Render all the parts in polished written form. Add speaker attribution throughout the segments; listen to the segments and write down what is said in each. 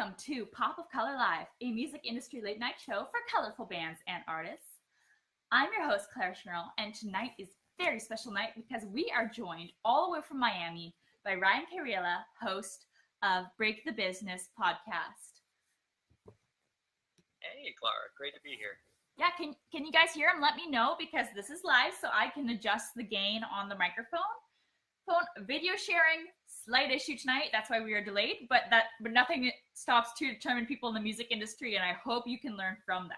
Speaker 1: Welcome to Pop of Color Live, a music industry late night show for colorful bands and artists. I'm your host, Clara, and tonight is a very special night because we are joined all the way from Miami by Ryan Kairalla, host of Break the Business podcast.
Speaker 2: Hey, Clara, great to be here.
Speaker 1: Yeah, can you guys hear him? Let me know because this is live, so I can adjust the gain on the microphone. Video sharing, slight issue tonight. That's why we are delayed, but nothing stops two determined people in the music industry, and I hope you can learn from that.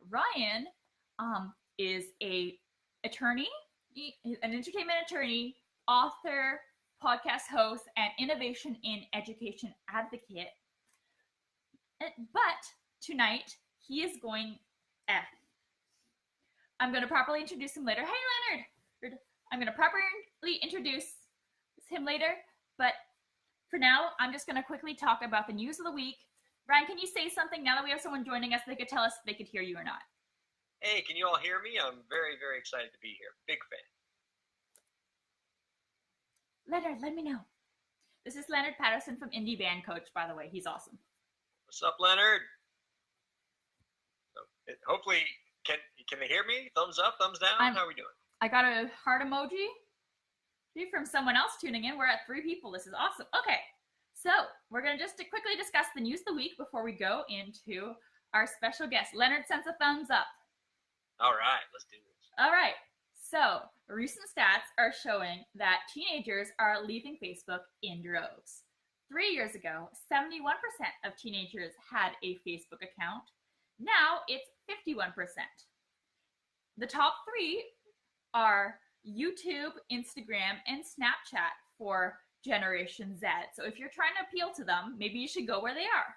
Speaker 1: Ryan is an attorney, an entertainment attorney, author, podcast host, and innovation in education advocate. But tonight he is going. I'm going to properly introduce him later. Hey, Leonard. I'm going to properly introduce him later, but for now, I'm just going to quickly talk about the news of the week. Ryan, can you say something now that we have someone joining us? They could tell us if they could hear you or not.
Speaker 2: Hey, can you all hear me? I'm very, very excited to be here. Big fan.
Speaker 1: Leonard, let me know. This is Leonard Patterson from Indie Band Coach, by the way. He's awesome.
Speaker 2: What's up, Leonard? So, hopefully, can they hear me? Thumbs up, thumbs down? How are we doing?
Speaker 1: I got a heart emoji from someone else tuning in. We're at 3 people. This is awesome. Okay, so we're going to just quickly discuss the news of the week before we go into our special guest. Leonard sends a thumbs up.
Speaker 2: All right, let's do this.
Speaker 1: All right, so recent stats are showing that teenagers are leaving Facebook in droves. 3 years ago, 71% of teenagers had a Facebook account. Now it's 51%. The top 3 are YouTube, Instagram, and Snapchat for Generation Z. So if you're trying to appeal to them, maybe you should go where they are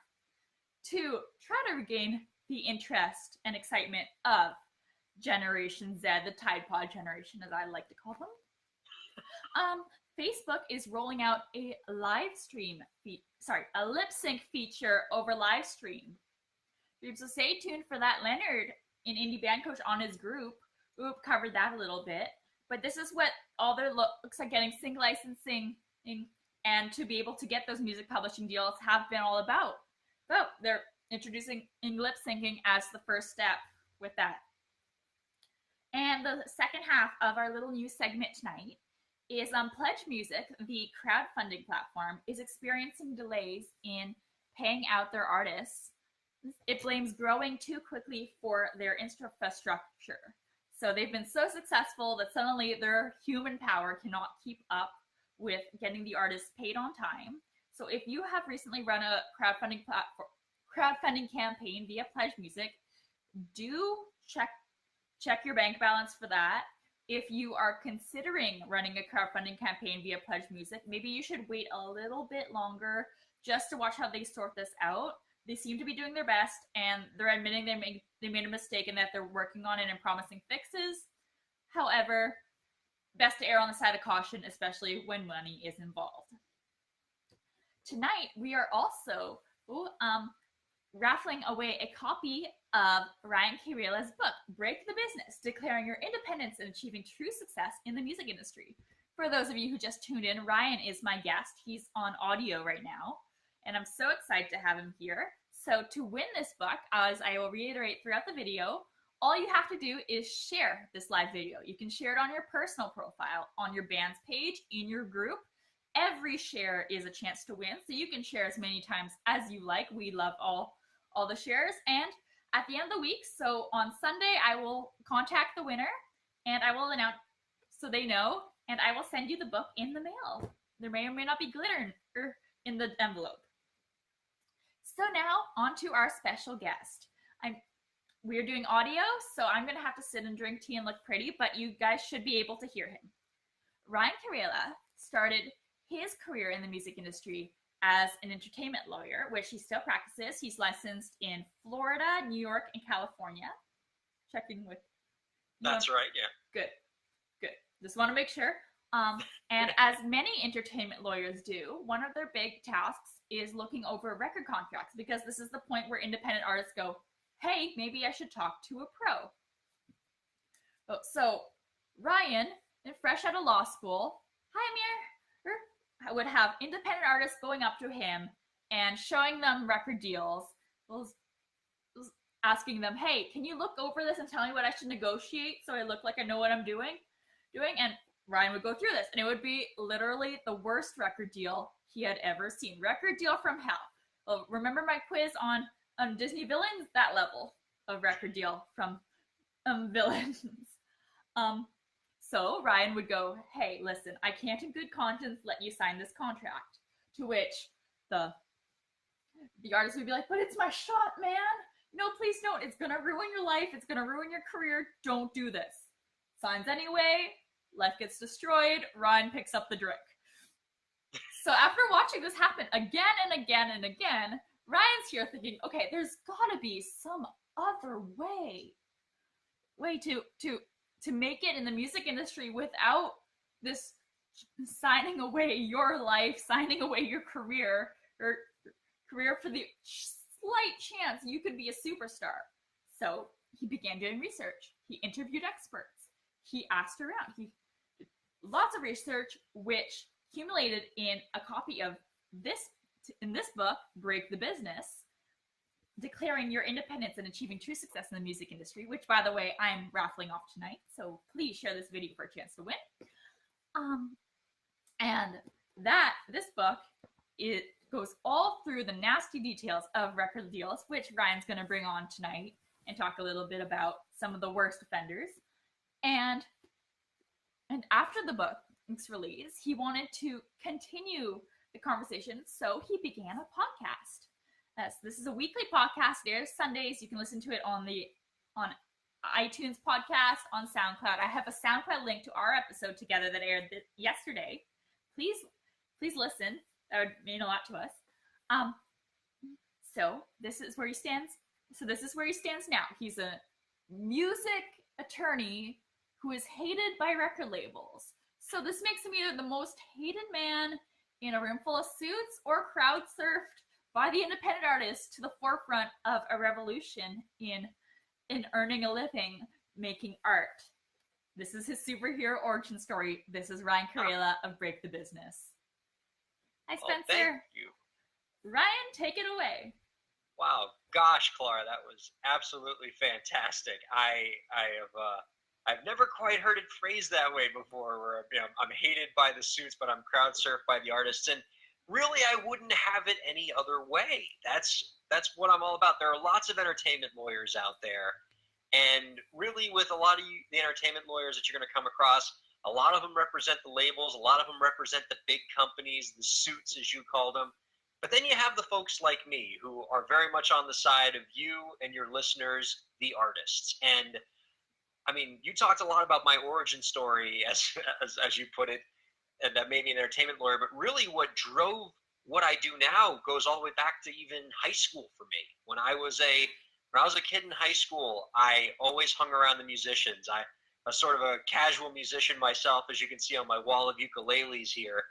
Speaker 1: to try to regain the interest and excitement of Generation Z, the Tide Pod generation, as I like to call them. Facebook is rolling out a live stream, a lip sync feature over live stream. So stay tuned for that. Leonard in Indie Band Coach on his group covered that a little bit, but this is what all their looks like getting sync licensing and to be able to get those music publishing deals have been all about. So they're introducing lip syncing as the first step with that. And the second half of our little news segment tonight is Pledge Music, the crowdfunding platform, is experiencing delays in paying out their artists. It blames growing too quickly for their infrastructure. So they've been so successful that suddenly their human power cannot keep up with getting the artists paid on time. So if you have recently run a crowdfunding campaign via Pledge Music, do check your bank balance for that. If you are considering running a crowdfunding campaign via Pledge Music, maybe you should wait a little bit longer just to watch how they sort this out. They seem to be doing their best, and they're admitting they made a mistake and that they're working on it and promising fixes. However, best to err on the side of caution, especially when money is involved. Tonight, we are also raffling away a copy of Ryan Kairalla's book, Break the Business, Declaring Your Independence and Achieving True Success in the Music Industry. For those of you who just tuned in, Ryan is my guest. He's on audio right now, and I'm so excited to have him here. So to win this book, as I will reiterate throughout the video, all you have to do is share this live video. You can share it on your personal profile, on your band's page, in your group. Every share is a chance to win, so you can share as many times as you like. We love all the shares. And at the end of the week, so on Sunday, I will contact the winner, and I will announce so they know, and I will send you the book in the mail. There may or may not be glitter in the envelope. So now, on to our special guest. We're doing audio, so I'm going to have to sit and drink tea and look pretty, but you guys should be able to hear him. Ryan Kairalla started his career in the music industry as an entertainment lawyer, which he still practices. He's licensed in Florida, New York, and California. Checking with...
Speaker 2: That's right, yeah.
Speaker 1: Good. Just want to make sure. And as many entertainment lawyers do, one of their big tasks is looking over record contracts, because this is the point where independent artists go, hey, maybe I should talk to a pro. So Ryan, fresh out of law school, hi Amir, would have independent artists going up to him and showing them record deals, asking them, hey, can you look over this and tell me what I should negotiate so I look like I know what I'm doing? And Ryan would go through this, and it would be literally the worst record deal he had ever seen. Record deal from hell. Well, remember my quiz on Disney villains? That level of record deal from villains. So Ryan would go, hey, listen, I can't in good conscience let you sign this contract. To which the artist would be like, but it's my shot, man. No, please don't. It's going to ruin your life. It's going to ruin your career. Don't do this. Signs anyway. Life gets destroyed. Ryan picks up the drink. So after watching this happen again and again and again, Ryan's here thinking, okay, there's got to be some other way to make it in the music industry without this signing away your life, signing away your career, or career for the slight chance you could be a superstar. So he began doing research. He interviewed experts. He asked around. He did lots of research, which accumulated in a copy of this book, Break the Business, Declaring Your Independence and Achieving True Success in the Music Industry, which, by the way, I'm raffling off tonight, so please share this video for a chance to win. And this book, it goes all through the nasty details of record deals, which Ryan's going to bring on tonight and talk a little bit about some of the worst offenders. And after the book's release, he wanted to continue the conversation, so he began a podcast. So this is a weekly podcast. It airs Sundays. You can listen to it on iTunes podcast, on SoundCloud. I have a SoundCloud link to our episode together that aired yesterday. Please listen. That would mean a lot to us. So this is where he stands. So this is where he stands now. He's a music attorney who is hated by record labels. So this makes him either the most hated man in a room full of suits or crowd surfed by the independent artist to the forefront of a revolution in earning a living making art. This is his superhero origin story. This is Ryan Kairalla of Break the Business. Hi, Spencer.
Speaker 2: Thank you.
Speaker 1: Ryan, take it away.
Speaker 2: Wow, gosh, Clara, that was absolutely fantastic. I've never quite heard it phrased that way before, where I'm hated by the suits, but I'm crowd surfed by the artists. And really, I wouldn't have it any other way. That's what I'm all about. There are lots of entertainment lawyers out there, and really, with a lot of the entertainment lawyers that you're going to come across, a lot of them represent the labels, a lot of them represent the big companies, the suits, as you call them. But then you have the folks like me who are very much on the side of you and your listeners, the artists. And I mean, you talked a lot about my origin story, as you put it, and that made me an entertainment lawyer. But really, what drove what I do now goes all the way back to even high school for me. When I was a kid in high school, I always hung around the musicians. I was sort of a casual musician myself, as you can see on my wall of ukuleles here.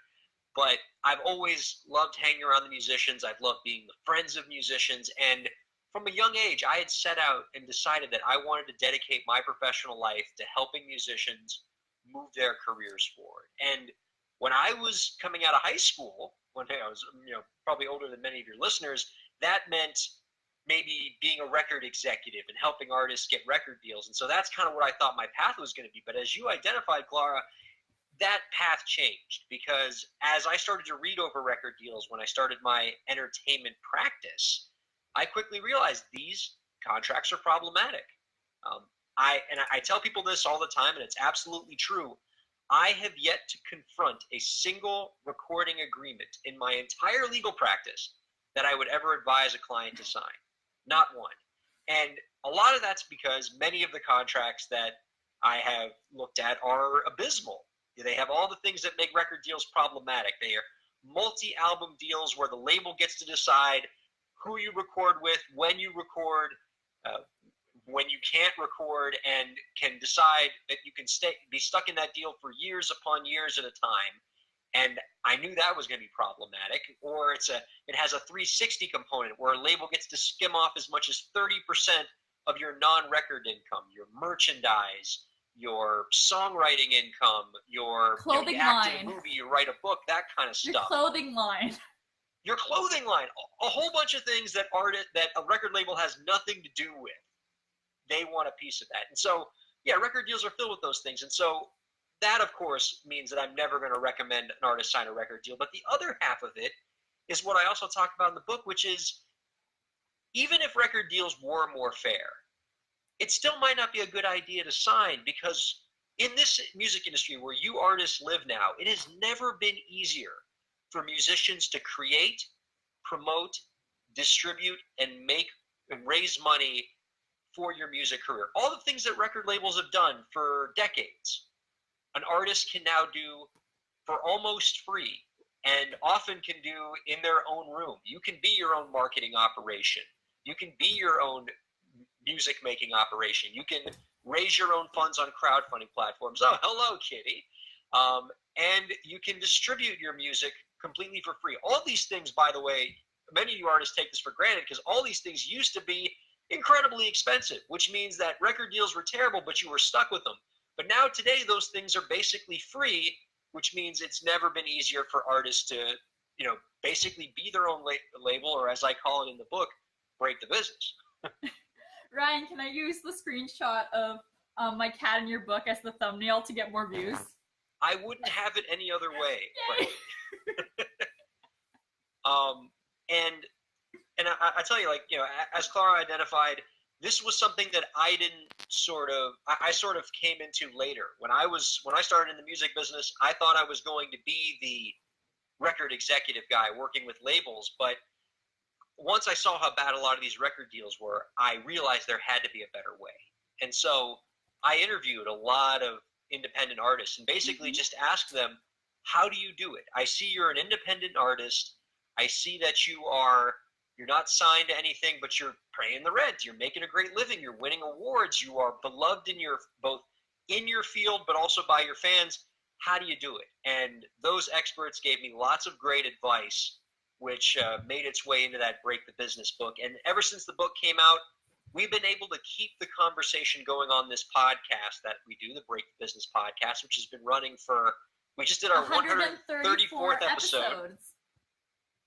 Speaker 2: But I've always loved hanging around the musicians. I've loved being the friends of musicians. And from a young age, I had set out and decided that I wanted to dedicate my professional life to helping musicians move their careers forward. And when I was coming out of high school, when I was probably older than many of your listeners, that meant maybe being a record executive and helping artists get record deals. And so that's kind of what I thought my path was going to be. But as you identified, Clara, that path changed, because as I started to read over record deals when I started my entertainment practice, I quickly realized these contracts are problematic. I tell people this all the time, and it's absolutely true. I have yet to confront a single recording agreement in my entire legal practice that I would ever advise a client to sign. Not one. And a lot of that's because many of the contracts that I have looked at are abysmal. They have all the things that make record deals problematic. They are multi-album deals where the label gets to decide who you record with, when you record, when you can't record, and can decide that you can be stuck in that deal for years upon years at a time. And I knew that was going to be problematic. Or it has a 360 component where a label gets to skim off as much as 30% of your non-record income, your merchandise, your songwriting income, your
Speaker 1: clothing
Speaker 2: you act
Speaker 1: line,
Speaker 2: in a movie, you write a book, that kind of stuff.
Speaker 1: Your clothing line.
Speaker 2: your clothing line, a whole bunch of things that a record label has nothing to do with. They want a piece of that. And so, yeah, record deals are filled with those things. And so that, of course, means that I'm never going to recommend an artist sign a record deal. But the other half of it is what I also talk about in the book, which is even if record deals were more fair, it still might not be a good idea to sign, because in this music industry where you artists live now, it has never been easier for musicians to create, promote, distribute, and raise money for your music career. All the things that record labels have done for decades, an artist can now do for almost free, and often can do in their own room. You can be your own marketing operation. You can be your own music making operation. You can raise your own funds on crowdfunding platforms. Oh, hello, Kitty. And you can distribute your music completely for free. All these things, by the way, many of you artists take this for granted, because all these things used to be incredibly expensive, which means that record deals were terrible, but you were stuck with them. But now today, those things are basically free, which means it's never been easier for artists to, basically be their own label, or as I call it in the book, break the business.
Speaker 1: Ryan, can I use the screenshot of my cat in your book as the thumbnail to get more views?
Speaker 2: I wouldn't have it any other way. And I tell you, as Clara identified, this was something that I didn't I sort of came into later. When I started in the music business, I thought I was going to be the record executive guy working with labels, but once I saw how bad a lot of these record deals were, I realized there had to be a better way. And so I interviewed a lot of independent artists and basically just asked them, how do you do it? I see you're an independent artist. I see that you're not signed to anything, but you're paying the rent. You're making a great living. You're winning awards. You are beloved both in your field, but also by your fans. How do you do it? And those experts gave me lots of great advice, which made its way into that Break the Business book. And ever since the book came out, we've been able to keep the conversation going on this podcast that we do, the Break the Business podcast, which has been running we just did our 134th episode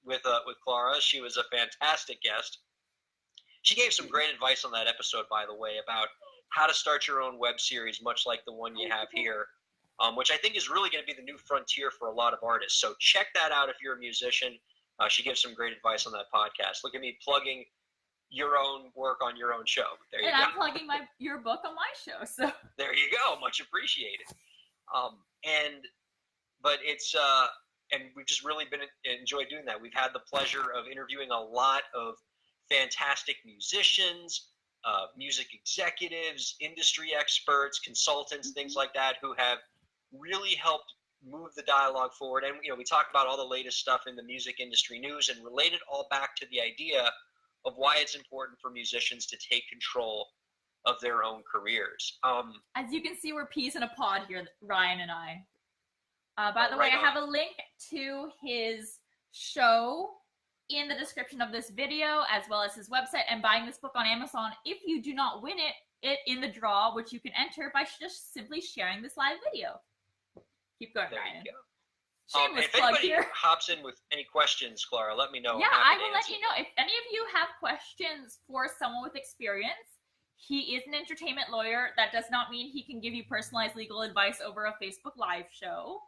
Speaker 2: with Clara. She was a fantastic guest. She gave some great advice on that episode, by the way, about how to start your own web series, much like the one you have here, which I think is really going to be the new frontier for a lot of artists. So check that out if you're a musician. She gives some great advice on that podcast. Look at me plugging your own work on your own show. There you go.
Speaker 1: And I'm plugging your book on my show. So
Speaker 2: there you go. Much appreciated. But it's and we've just really enjoyed doing that. We've had the pleasure of interviewing a lot of fantastic musicians, music executives, industry experts, consultants, things like that, who have really helped move the dialogue forward. And we talk about all the latest stuff in the music industry news and relate it all back to the idea of why it's important for musicians to take control of their own careers.
Speaker 1: As you can see, we're peas in a pod here, Ryan and I. By the way, I have a link to his show in the description of this video, as well as his website, and buying this book on Amazon if you do not win it in the draw, which you can enter by just simply sharing this live video. Keep going,
Speaker 2: there
Speaker 1: Ryan.
Speaker 2: You go.
Speaker 1: Shameless
Speaker 2: if
Speaker 1: plug
Speaker 2: anybody
Speaker 1: here.
Speaker 2: hops in with any questions, Clara, let me know.
Speaker 1: Yeah, I will let you know. If any of you have questions for someone with experience, he is an entertainment lawyer. That does not mean he can give you personalized legal advice over a Facebook Live show.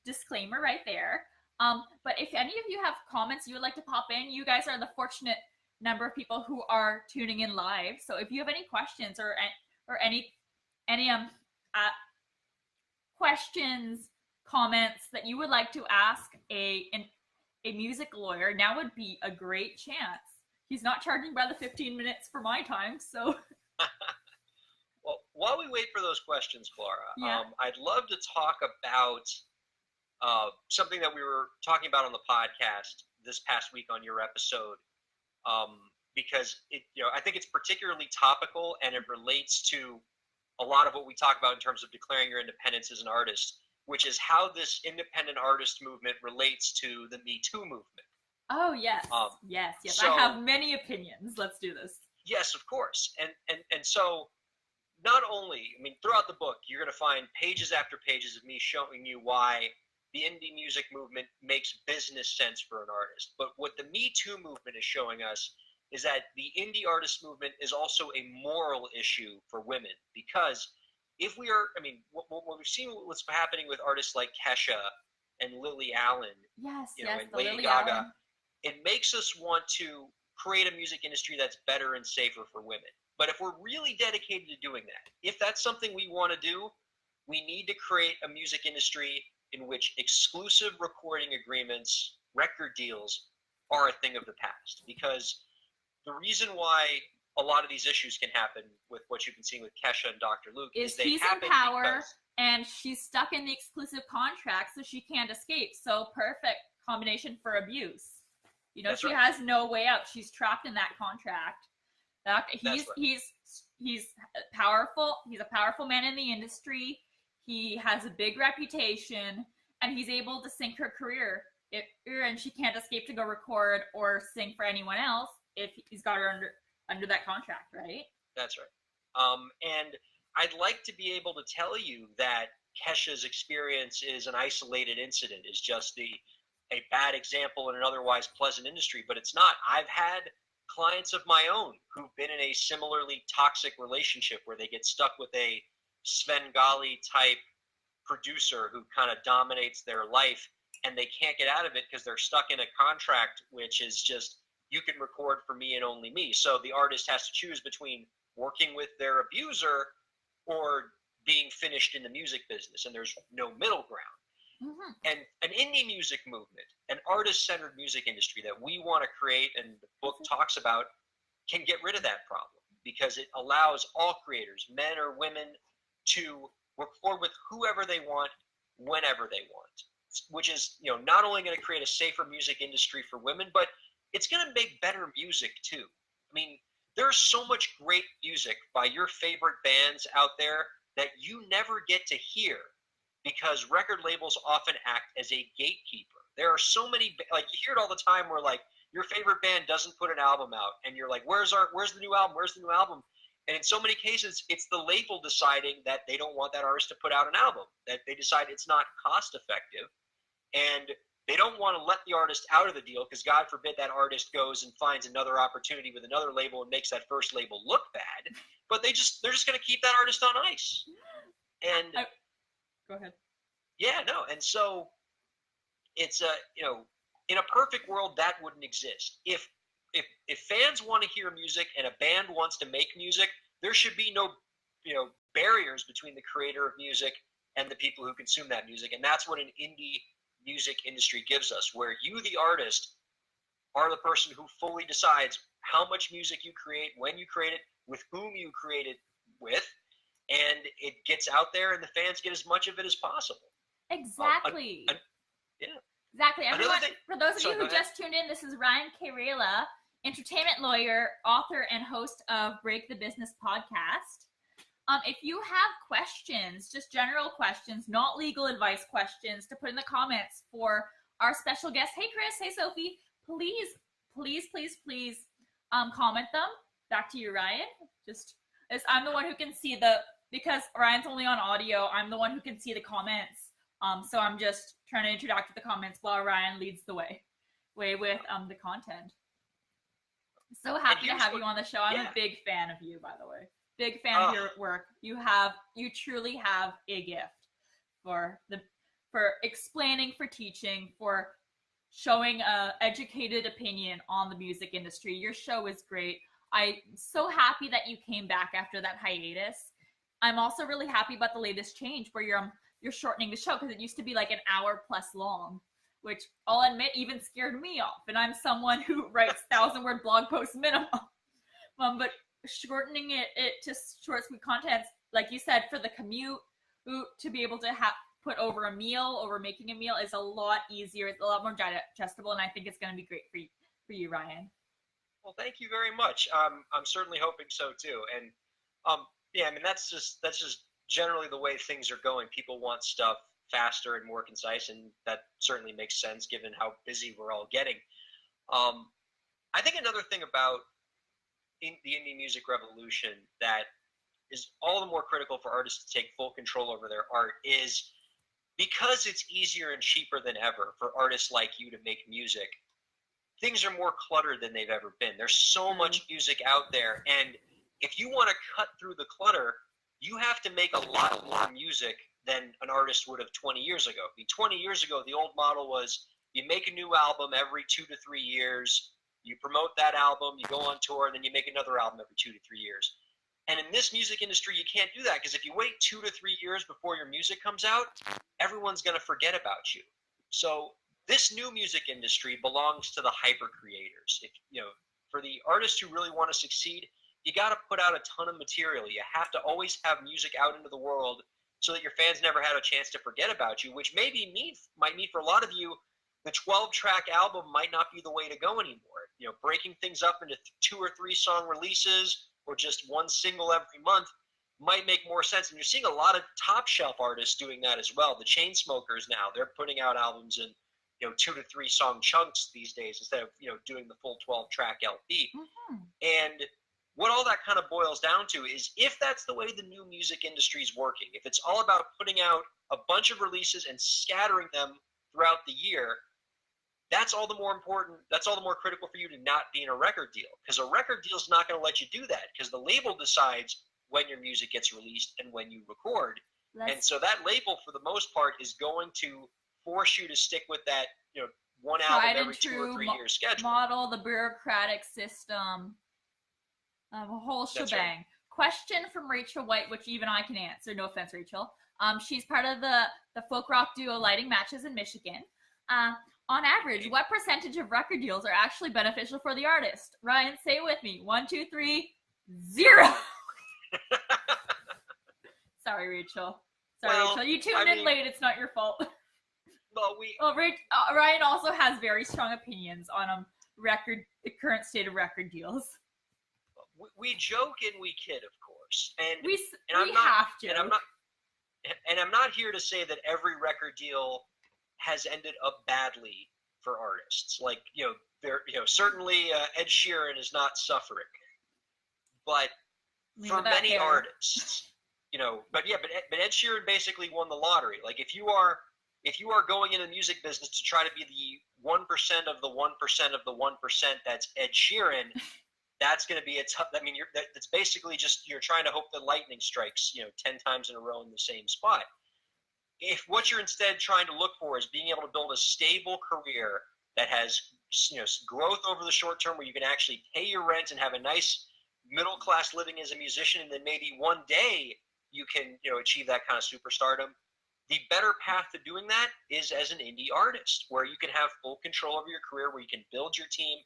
Speaker 1: Disclaimer right there. But if any of you have comments you would like to pop in, you guys are the fortunate number of people who are tuning in live. So if you have any questions or any questions, comments that you would like to ask a music lawyer, now would be a great chance. He's not charging by the 15 minutes for my time, so.
Speaker 2: Well, while we wait for those questions, Clara,
Speaker 1: yeah.
Speaker 2: I'd love to talk about something that we were talking about on the podcast this past week on your episode, because I think it's particularly topical, and it relates to a lot of what we talk about in terms of declaring your independence as an artist, which is how this independent artist movement relates to the Me Too movement.
Speaker 1: Oh, yes. Yes.
Speaker 2: So,
Speaker 1: I have many opinions. Let's do this.
Speaker 2: Yes, of course. And so not only, throughout the book, you're going to find pages after pages of me showing you why the indie music movement makes business sense for an artist. But what the Me Too movement is showing us is that the indie artist movement is also a moral issue for women, because if we are, I mean, what we've seen, what's happening with artists like Kesha and Lily Allen, and Lady Gaga,
Speaker 1: Allen.
Speaker 2: It makes us want to create a music industry that's better and safer for women. But if we're really dedicated to doing that, if that's something we want to do, we need to create a music industry in which exclusive recording agreements, record deals, are a thing of the past. Because the reason why a lot of these issues can happen with what you've been seeing with Kesha and Dr. Luke is they
Speaker 1: he's
Speaker 2: happen
Speaker 1: in power
Speaker 2: because,
Speaker 1: and she's stuck in the exclusive contract, so she can't escape. So perfect combination for abuse. You know, she has no way out. She's trapped in that contract. He's powerful. He's a powerful man in the industry. He has a big reputation, and he's able to sink her career. And she can't escape to go record or sing for anyone else if he's got her under that contract, right?
Speaker 2: That's right. And I'd like to be able to tell you that Kesha's experience is an isolated incident, is just a bad example in an otherwise pleasant industry, but it's not. I've had clients of my own who've been in a similarly toxic relationship where they get stuck with a Svengali type producer who kind of dominates their life, and they can't get out of it because they're stuck in a contract which is just, you can record for me and only me. So the artist has to choose between working with their abuser or being finished in the music business, and there's no middle ground.
Speaker 1: Mm-hmm.
Speaker 2: And an indie music movement, an artist-centered music industry that we want to create and the book talks about, can get rid of that problem, because it allows all creators, men or women, to record with whoever they want, whenever they want, which is, not only going to create a safer music industry for women, but it's going to make better music too. I mean, there's so much great music by your favorite bands out there that you never get to hear, because record labels often act as a gatekeeper. There are so many, like, you hear it all the time where, like, your favorite band doesn't put an album out, and you're like, where's the new album? Where's the new album? And in so many cases, it's the label deciding that they don't want that artist to put out an album, that they decide it's not cost effective, and they don't want to let the artist out of the deal, because God forbid that artist goes and finds another opportunity with another label and makes that first label look bad. But they're just going to keep that artist on ice. And
Speaker 1: go ahead.
Speaker 2: Yeah, no, and so it's in a perfect world that wouldn't exist. If fans want to hear music and a band wants to make music, there should be no barriers between the creator of music and the people who consume that music, and that's what an indie music industry gives us, where you, the artist, are the person who fully decides how much music you create, when you create it, with whom you create it with, and it gets out there and the fans get as much of it as possible.
Speaker 1: Exactly.
Speaker 2: Yeah.
Speaker 1: Exactly. Everyone, for those of you who just tuned in, this is Ryan Kairalla, entertainment lawyer, author, and host of Break the Business podcast. If you have questions, just general questions, not legal advice questions, to put in the comments for our special guest. Hey, Chris. Hey, Sophie. Please comment them. Back to you, Ryan. I'm the one who can see because Ryan's only on audio, I'm the one who can see the comments. So I'm just trying to interact with the comments while Ryan leads the way with the content. So happy to have you on the show. I'm a big fan of you, by the way. Big fan of your work. You truly have a gift for explaining, for teaching, for showing a educated opinion on the music industry. Your show is great. I'm so happy that you came back after that hiatus. I'm also really happy about the latest change where you're shortening the show, because it used to be like an hour plus long, which I'll admit even scared me off. And I'm someone who writes 1,000-word blog posts minimum. But shortening it to short, sweet content, like you said, for the commute, to be able to put over making a meal is a lot easier. It's a lot more digestible, and I think it's going to be great for you, Ryan.
Speaker 2: Well, thank you very much. I'm certainly hoping so too. And I mean, that's just generally the way things are going. People want stuff faster and more concise, and that certainly makes sense given how busy we're all getting. I think another thing about the indie music revolution that is all the more critical for artists to take full control over their art is because it's easier and cheaper than ever for artists like you to make music, things are more cluttered than they've ever been. There's so much music out there, and if you want to cut through the clutter, you have to make a lot more music than an artist would have 20 years ago. I mean, 20 years ago, the old model was you make a new album every 2 to 3 years, you promote that album, you go on tour, and then you make another album every 2 to 3 years. And in this music industry, you can't do that, because if you wait 2 to 3 years before your music comes out, everyone's going to forget about you. So this new music industry belongs to the hyper creators. If, for the artists who really want to succeed, you got to put out a ton of material. You have to always have music out into the world so that your fans never had a chance to forget about you, which might mean for a lot of you, the 12-track album might not be the way to go anymore. Breaking things up into 2 or 3 song releases or just one single every month might make more sense. And you're seeing a lot of top shelf artists doing that as well. The Chainsmokers now, they're putting out albums in 2 to 3 song chunks these days instead of doing the full 12-track LP. Mm-hmm. And what all that kind of boils down to is, if that's the way the new music industry is working, if it's all about putting out a bunch of releases and scattering them throughout the year, that's all the more important, that's all the more critical for you to not be in a record deal, because a record deal is not going to let you do that, because the label decides when your music gets released and when you record. And so that label, for the most part, is going to force you to stick with that, one album every 2 or 3 years schedule.
Speaker 1: Model, the bureaucratic system, a whole shebang. Right. Question from Rachel White, which even I can answer. No offense, Rachel. She's part of the folk rock duo Lighting Matches in Michigan. On average, what percentage of record deals are actually beneficial for the artist? Ryan, say it with me. 1, 2, 3, 0. Sorry, Rachel. Rachel. You tuned in late. It's not your fault. Ryan also has very strong opinions on the current state of record deals.
Speaker 2: We joke and we kid, of course, and I'm not here to say that every record deal has ended up badly for artists. Like, certainly Ed Sheeran is not suffering, but for many artists, but Ed Sheeran basically won the lottery. Like, if you are going in the music business to try to be the 1% of the 1% of the 1% that's Ed Sheeran, that's going to be a tough. I mean, that's basically just you're trying to hope the lightning strikes 10 times in a row in the same spot. If what you're instead trying to look for is being able to build a stable career that has growth over the short term, where you can actually pay your rent and have a nice middle class living as a musician, and then maybe one day you can achieve that kind of superstardom, the better path to doing that is as an indie artist, where you can have full control over your career, where you can build your team,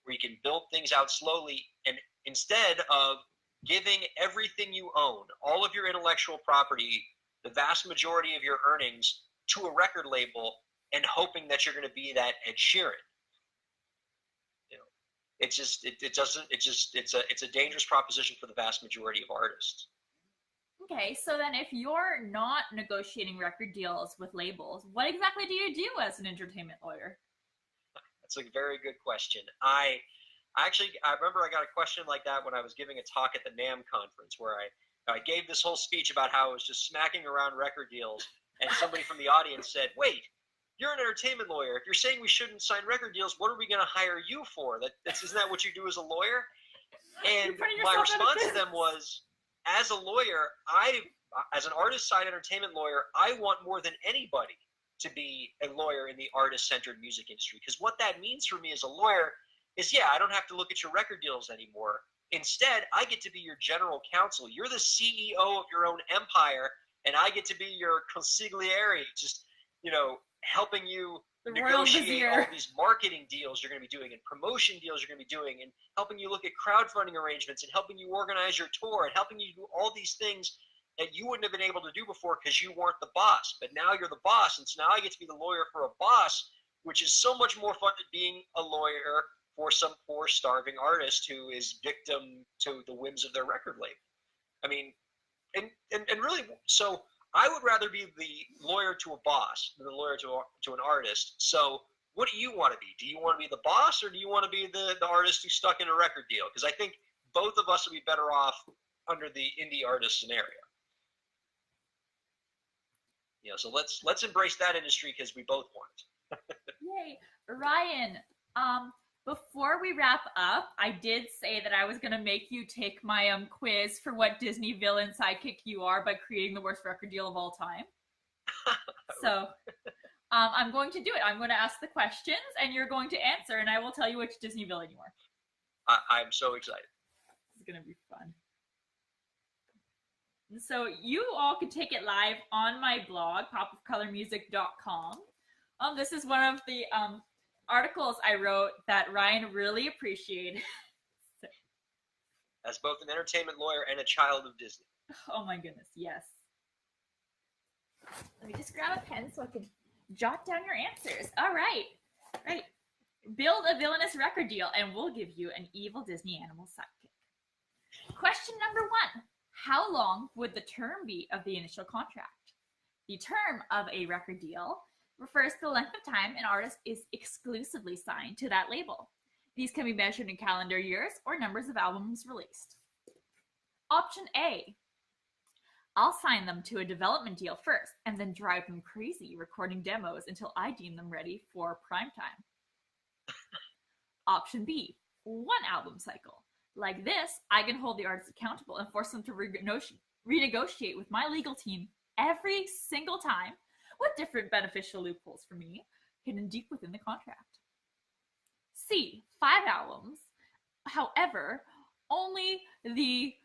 Speaker 2: where you can build things out slowly, and instead of giving everything you own, all of your intellectual property, the vast majority of your earnings, to a record label and hoping that you're going to be that Ed Sheeran. It's a dangerous proposition for the vast majority of artists.
Speaker 1: Okay, so then if you're not negotiating record deals with labels, what exactly do you do as an entertainment lawyer?
Speaker 2: That's a very good question. I remember I got a question like that when I was giving a talk at the NAMM conference, where I gave this whole speech about how I was just smacking around record deals, and somebody from the audience said, "Wait, you're an entertainment lawyer. If you're saying we shouldn't sign record deals, what are we going to hire you for? Isn't that what you do as a lawyer?" And my response to them was, as a lawyer, as an artist-side entertainment lawyer, I want more than anybody to be a lawyer in the artist-centered music industry. Because what that means for me as a lawyer is, I don't have to look at your record deals anymore. Instead, I get to be your general counsel. You're the CEO of your own empire, and I get to be your consigliere, just, helping you negotiate all these marketing deals you're going to be doing and promotion deals you're going to be doing, and helping you look at crowdfunding arrangements, and helping you organize your tour, and helping you do all these things that you wouldn't have been able to do before because you weren't the boss. But now you're the boss, and so now I get to be the lawyer for a boss, which is so much more fun than being a lawyer for some poor, starving artist who is victim to the whims of their record label. I mean, and really, so I would rather be the lawyer to a boss than the lawyer to an artist. So what do you want to be? Do you want to be the boss, or do you want to be the artist who's stuck in a record deal? Because I think both of us would be better off under the indie artist scenario. So let's embrace that industry because we both want it.
Speaker 1: Yay. Ryan, before we wrap up, I did say that I was going to make you take my quiz for what Disney villain sidekick you are by creating the worst record deal of all time. So I'm going to do it. I'm going to ask the questions, and you're going to answer, and I will tell you which Disney villain you are.
Speaker 2: I'm so excited.
Speaker 1: This is going to be fun. So you all can take it live on my blog, popofcolournewsletter.com. This is one of the articles I wrote that Ryan really appreciated.
Speaker 2: As both an entertainment lawyer and a child of Disney.
Speaker 1: Oh my goodness, yes. Let me just grab a pen so I can jot down your answers. All right. Right. Build a villainous record deal and we'll give you an evil Disney animal sidekick. Question number 1. How long would the term be of the initial contract? The term of a record deal refers to the length of time an artist is exclusively signed to that label. These can be measured in calendar years or numbers of albums released. Option A. I'll sign them to a development deal first and then drive them crazy recording demos until I deem them ready for prime time. Option B. 1 album cycle. Like this, I can hold the artist accountable and force them to renegotiate with my legal team every single time with different beneficial loopholes for me hidden deep within the contract. C. 5 albums. However, only the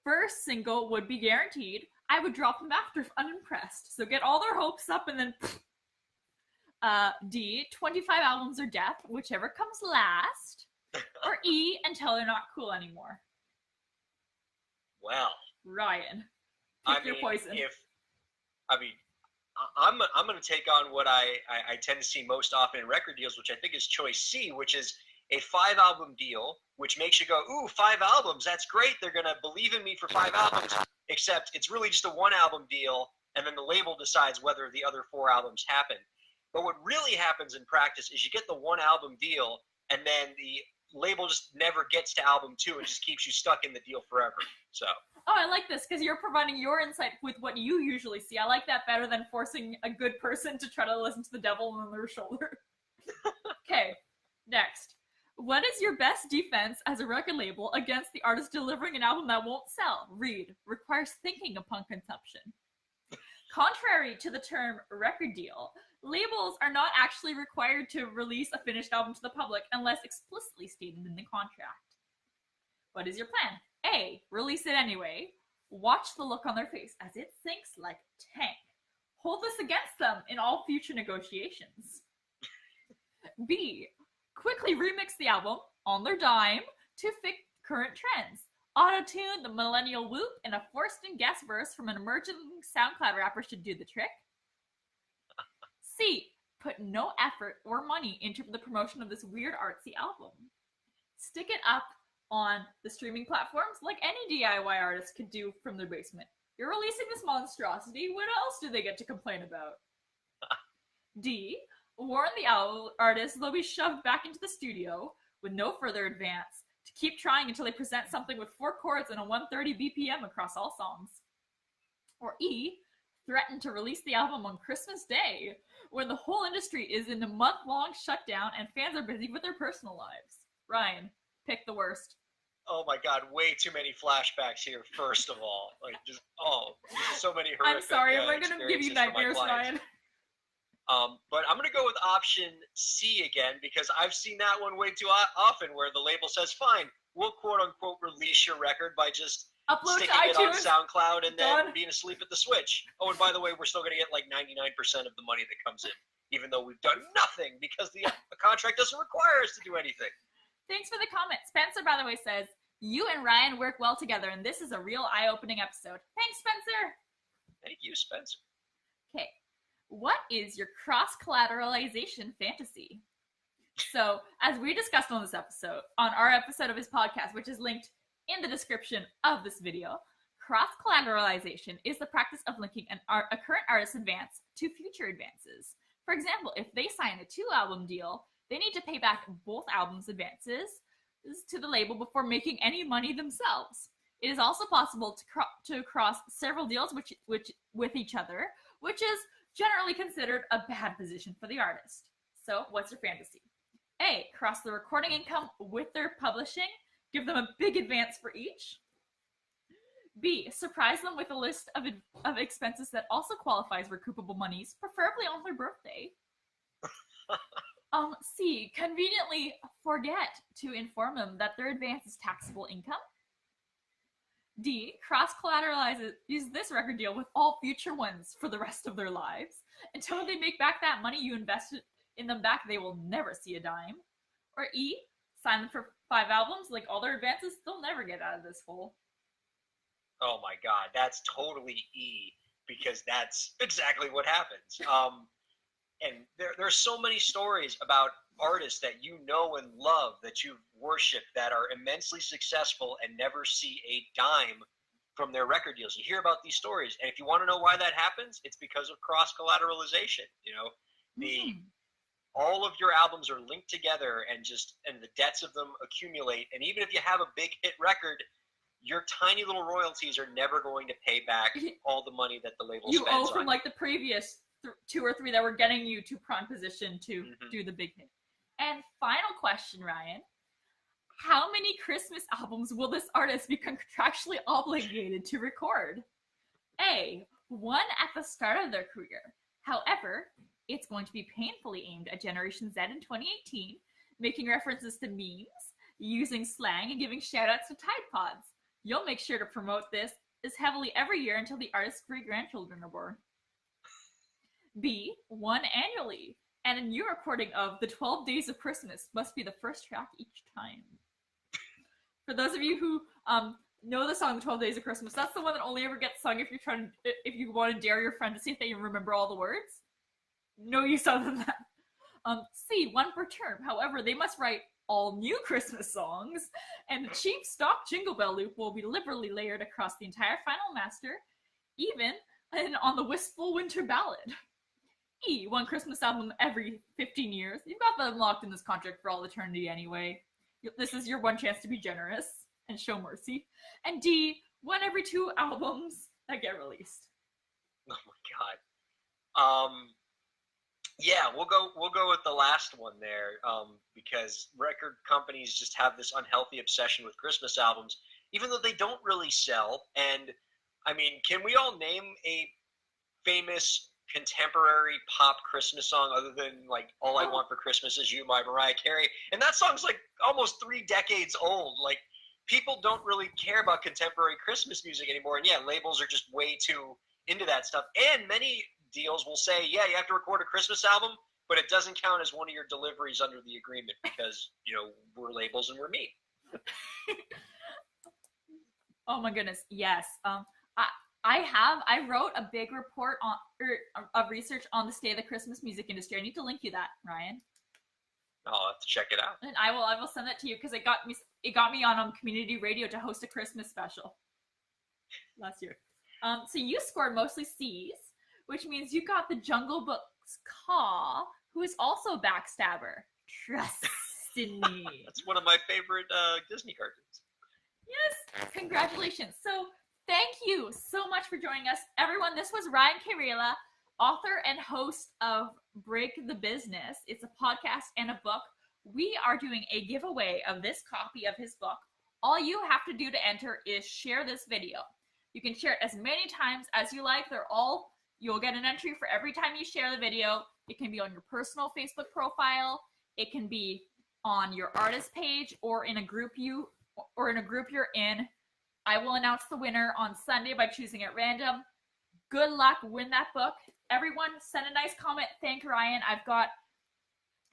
Speaker 1: first single would be guaranteed. I would drop them after if unimpressed. So get all their hopes up and then D. 25 albums or death, whichever comes last. Or E. Until they're not cool anymore.
Speaker 2: Well,
Speaker 1: Ryan, pick your poison.
Speaker 2: I'm going to take on what I tend to see most often in record deals, which I think is choice C, which is a 5-album deal, which makes you go, ooh, 5 albums, that's great. They're going to believe in me for 5 albums, except it's really just a 1-album deal, and then the label decides whether the other 4 albums happen. But what really happens in practice is you get the 1-album deal, and then the label just never gets to album 2 and just keeps you stuck in the deal forever. So. Oh,
Speaker 1: I like this because you're providing your insight with what you usually see. I like that better than forcing a good person to try to listen to the devil on their shoulder. Okay, next. What is your best defense as a record label against the artist delivering an album that won't sell? Read. Requires thinking upon consumption. Contrary to the term record deal, labels are not actually required to release a finished album to the public unless explicitly stated in the contract. What is your plan? A. Release it anyway. Watch the look on their face as it sinks like a tank. Hold this against them in all future negotiations. B. Quickly remix the album on their dime to fit current trends. Auto-tune the millennial whoop and a forced-in guest verse from an emerging SoundCloud rapper should do the trick. C. Put no effort or money into the promotion of this weird artsy album. Stick it up on the streaming platforms like any DIY artist could do from their basement. You're releasing this monstrosity, what else do they get to complain about? D. Warn the artist they'll be shoved back into the studio with no further advance to keep trying until they present something with 4 chords and a 130 BPM across all songs. Or E. Threaten to release the album on Christmas Day when the whole industry is in a month-long shutdown and fans are busy with their personal lives. Ryan, pick the worst.
Speaker 2: Oh my God, way too many flashbacks here, first of all. So many horrific
Speaker 1: I'm sorry, am I going to give you nightmares, Ryan?
Speaker 2: But I'm going to go with option C again, because I've seen that one way too often where the label says, fine, we'll quote-unquote release your record by just sticking it on SoundCloud and then being asleep at the switch. Oh, and by the way, we're still going to get like 99% of the money that comes in, even though we've done nothing because the contract doesn't require us to do anything.
Speaker 1: Thanks for the comment. Spencer, by the way, says, you and Ryan work well together, and this is a real eye-opening episode. Thanks, Spencer.
Speaker 2: Thank you, Spencer.
Speaker 1: Okay. What is your cross-collateralization fantasy? So, as we discussed on our episode of his podcast, which is linked in the description of this video, cross-collateralization is the practice of linking a current artist's advance to future advances. For example, if they sign a 2-album deal, they need to pay back both albums' advances to the label before making any money themselves. It is also possible to cross several deals with each other, which is generally considered a bad position for the artist. So, what's your fantasy? A. Cross the recording income with their publishing, give them a big advance for each. B. Surprise them with a list of expenses that also qualifies recoupable monies, preferably on their birthday. C. Conveniently forget to inform them that their advance is taxable income. D. Cross-collateralize this record deal with all future ones for the rest of their lives. Until they make back that money you invested in them back, they will never see a dime. Or E. Sign them for 5 albums, like all their advances, they'll never get out of this hole.
Speaker 2: Oh my God, that's totally E, because that's exactly what happens. And there's so many stories about artists that you know and love, that you've worshipped, that are immensely successful and never see a dime from their record deals. You hear about these stories, and if you want to know why that happens, it's because of cross-collateralization. You know, all of your albums are linked together, and the debts of them accumulate. And even if you have a big hit record, your tiny little royalties are never going to pay back all the money that the label spends on you.
Speaker 1: You owe from like the previous 2 or 3 that were getting you to prime position to do the big hit. And final question, Ryan. How many Christmas albums will this artist be contractually obligated to record? A. 1 at the start of their career. However, it's going to be painfully aimed at Generation Z in 2018, making references to memes, using slang, and giving shoutouts to Tide Pods. You'll make sure to promote this as heavily every year until the artist's great-grandchildren are born. B. 1 annually, and a new recording of The 12 Days of Christmas must be the first track each time. For those of you who know the song 12 Days of Christmas, that's the one that only ever gets sung if you want to dare your friend to see if they can remember all the words. No use other than that. C. 1 per term. However, they must write all new Christmas songs, and the cheap stock Jingle Bell loop will be liberally layered across the entire final master, even on the wistful winter ballad. E. 1 Christmas album every 15 years. You've got them locked in this contract for all eternity anyway. This is your one chance to be generous and show mercy. And D. 1 every 2 albums that get released.
Speaker 2: Oh my God. Yeah, we'll go with the last one there, because record companies just have this unhealthy obsession with Christmas albums, even though they don't really sell. And I mean, can we all name a famous contemporary pop Christmas song other than like All I Want for Christmas Is You by Mariah Carey? And that song's like almost 3 decades old. Like, people don't really care about contemporary Christmas music anymore. And yeah, labels are just way too into that stuff. And many deals will say, yeah, you have to record a Christmas album, but it doesn't count as one of your deliveries under the agreement because, you know, we're labels and we're mean.
Speaker 1: Oh my goodness, yes. I wrote a big report of research on the state of the Christmas music industry. I need to link you that, Ryan.
Speaker 2: I'll have to check it out.
Speaker 1: And I will send that to you because it got me on community radio to host a Christmas special last year. So you scored mostly C's, which means you got the Jungle Book's Caw, who is also a backstabber. Trust in me.
Speaker 2: That's one of my favorite Disney cartoons.
Speaker 1: Yes, congratulations. So thank you so much for joining us. Everyone, this was Ryan Kairalla, author and host of Break the Business. It's a podcast and a book. We are doing a giveaway of this copy of his book. All you have to do to enter is share this video. You can share it as many times as you like. You'll get an entry for every time you share the video. It can be on your personal Facebook profile. It can be on your artist page or in a group you're in. I will announce the winner on Sunday by choosing at random. Good luck, win that book. Everyone, send a nice comment. Thank Ryan. I've got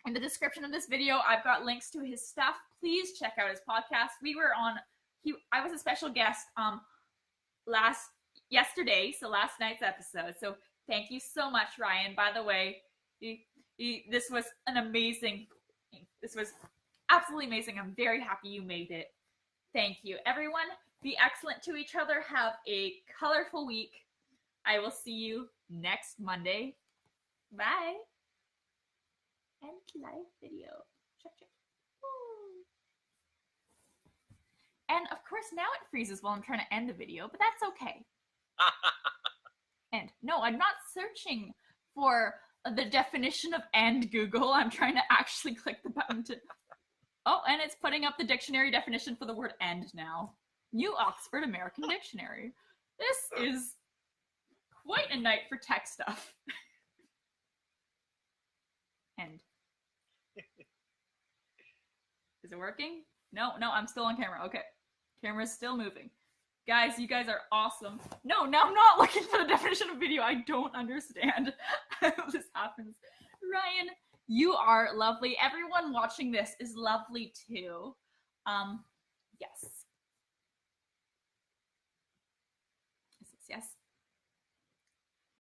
Speaker 1: in the description of this video, I've got links to his stuff. Please check out his podcast. I was a special guest last night's episode. So thank you so much, Ryan. By the way, this was absolutely amazing. I'm very happy you made it. Thank you. Everyone, be excellent to each other. Have a colorful week. I will see you next Monday. Bye. End live video. Check. Woo. And of course, now it freezes while I'm trying to end the video, but that's okay. And no, I'm not searching for the definition of end Google. I'm trying to actually click the button to... Oh, and it's putting up the dictionary definition for the word end now. New Oxford American Dictionary. This is quite a night for tech stuff. End. Is it working? No, I'm still on camera. Okay. Camera's still moving. Guys, you guys are awesome. No, now I'm not looking for the definition of video. I don't understand how this happens. Ryan, you are lovely. Everyone watching this is lovely too. Yes. Yes.